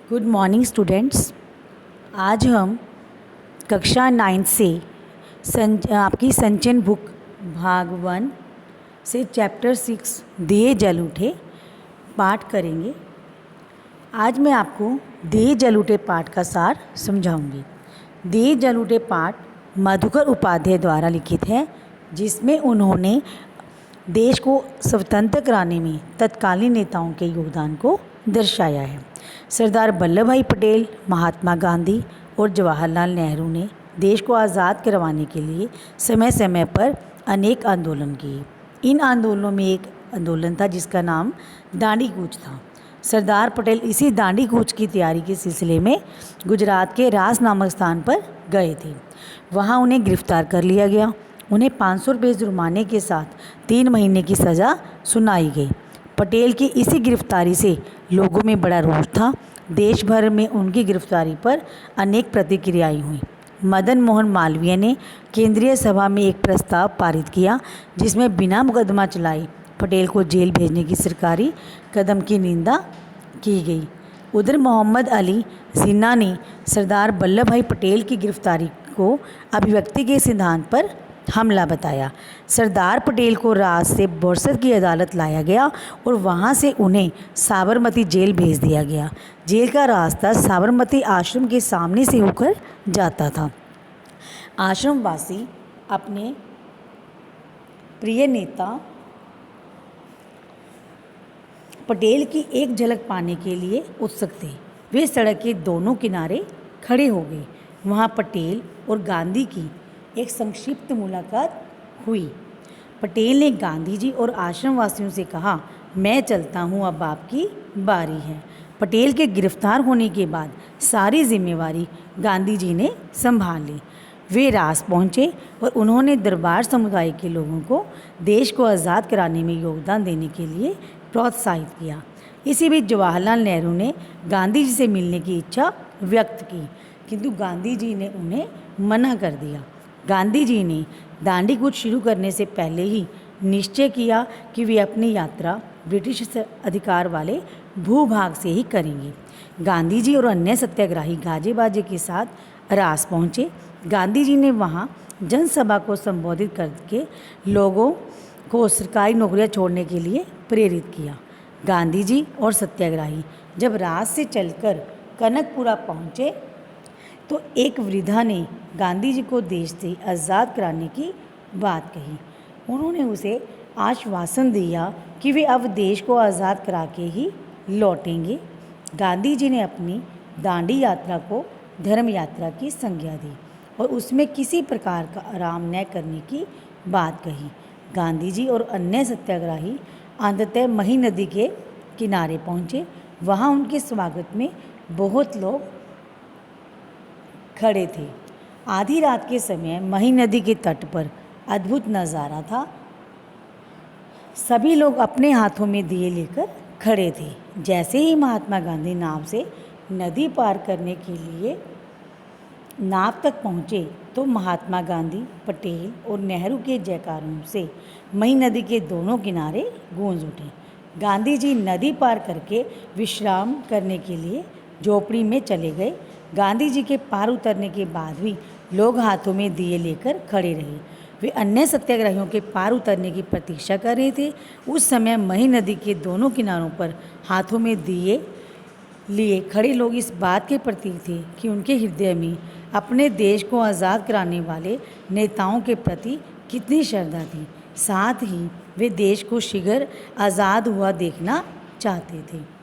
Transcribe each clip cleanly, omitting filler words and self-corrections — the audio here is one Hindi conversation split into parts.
Good morning students. आज हम कक्षा 9 से आपकी संचयन बुक भाग 1 से चैप्टर 6 दिए जल उठे पाठ करेंगे। आज मैं आपको दिए जल उठे पाठ का सार समझाऊंगी। दिए जल उठे पाठ मधुकर उपाध्याय द्वारा लिखित है, जिसमें उन्होंने देश को स्वतंत्र कराने में तत्कालीन नेताओं के योगदान को दर्शाया है। सरदार वल्लभ भाई पटेल, महात्मा गांधी और जवाहरलाल नेहरू ने देश को आज़ाद करवाने के लिए समय समय पर अनेक आंदोलन किए। इन आंदोलनों में एक आंदोलन था जिसका नाम दांडी कूच था। सरदार पटेल इसी दांडी कूच की तैयारी के सिलसिले में गुजरात के रास नामक स्थान पर गए थे। वहाँ उन्हें गिरफ्तार कर लिया गया। उन्हें 500 रुपये जुर्माने के साथ 3 महीने की सज़ा सुनाई गई। पटेल की इसी गिरफ्तारी से लोगों में बड़ा रोष था। देश भर में उनकी गिरफ्तारी पर अनेक प्रतिक्रियाएं हुई। मदन मोहन मालवीय ने केंद्रीय सभा में एक प्रस्ताव पारित किया, जिसमें बिना मुकदमा चलाए पटेल को जेल भेजने की सरकारी कदम की निंदा की गई। उधर मोहम्मद अली जिन्ना ने सरदार वल्लभ भाई पटेल की गिरफ्तारी को अभिव्यक्ति के सिद्धांत पर हमला बताया। सरदार पटेल को रात से बोरसद की अदालत लाया गया और वहां से उन्हें साबरमती जेल भेज दिया गया। जेल का रास्ता साबरमती आश्रम के सामने से होकर जाता था। आश्रमवासी अपने प्रिय नेता पटेल की एक झलक पाने के लिए उत्सुक थे। वे सड़क के दोनों किनारे खड़े हो गए। वहाँ पटेल और गांधी की एक संक्षिप्त मुलाकात हुई। पटेल ने गांधी जी और आश्रमवासियों से कहा, मैं चलता हूँ, अब आपकी बारी है। पटेल के गिरफ्तार होने के बाद सारी जिम्मेवारी गांधी जी ने संभाल ली। वे रास पहुँचे और उन्होंने दरबार समुदाय के लोगों को देश को आज़ाद कराने में योगदान देने के लिए प्रोत्साहित किया। इसी बीच जवाहरलाल नेहरू ने गांधी जी से मिलने की इच्छा व्यक्त की, किंतु गांधी जी ने उन्हें मना कर दिया। गांधी जी ने दांडी कूच शुरू करने से पहले ही निश्चय किया कि वे अपनी यात्रा ब्रिटिश अधिकार वाले भूभाग से ही करेंगे। गांधी जी और अन्य सत्याग्रही गाजे बाजे के साथ रास पहुँचे। गांधी जी ने वहाँ जनसभा को संबोधित करके लोगों को सरकारी नौकरियां छोड़ने के लिए प्रेरित किया। गांधी जी और सत्याग्रही जब रात से चलकर कनकपुरा पहुँचे तो एक वृद्धा ने गांधी जी को देश से आज़ाद कराने की बात कही। उन्होंने उसे आश्वासन दिया कि वे अब देश को आज़ाद करा के ही लौटेंगे। गांधी जी ने अपनी दांडी यात्रा को धर्म यात्रा की संज्ञा दी और उसमें किसी प्रकार का आराम न करने की बात कही। गांधी जी और अन्य सत्याग्रही अंततः मही नदी के किनारे पहुँचे। वहाँ उनके स्वागत में बहुत लोग खड़े थे। आधी रात के समय मही नदी के तट पर अद्भुत नज़ारा था। सभी लोग अपने हाथों में दिए लेकर खड़े थे। जैसे ही महात्मा गांधी नाव से नदी पार करने के लिए नाव तक पहुँचे तो महात्मा गांधी, पटेल और नेहरू के जयकारों से मही नदी के दोनों किनारे गूंज उठे। गांधी जी नदी पार करके विश्राम करने के लिए झोपड़ी में चले गए। गांधी जी के पार उतरने के बाद भी लोग हाथों में दिए लेकर खड़े रहे। वे अन्य सत्याग्रहियों के पार उतरने की प्रतीक्षा कर रहे थे। उस समय मही नदी के दोनों किनारों पर हाथों में दिए लिए खड़े लोग इस बात के प्रतीक थे कि उनके हृदय में अपने देश को आज़ाद कराने वाले नेताओं के प्रति कितनी श्रद्धा थी। साथ ही वे देश को शीघ्र आज़ाद हुआ देखना चाहते थे।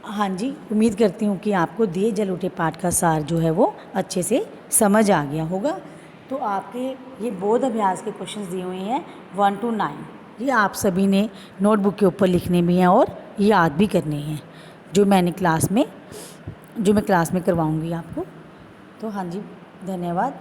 हाँ जी, उम्मीद करती हूँ कि आपको दिए जल उठे पाठ का सार जो है वो अच्छे से समझ आ गया होगा। तो आपके ये बोध अभ्यास के क्वेश्चंस दिए हुए हैं 1 to 9। ये आप सभी ने नोटबुक के ऊपर लिखने भी हैं और याद भी करने हैं, जो मैं क्लास में करवाऊँगी आपको। तो हाँ जी, धन्यवाद।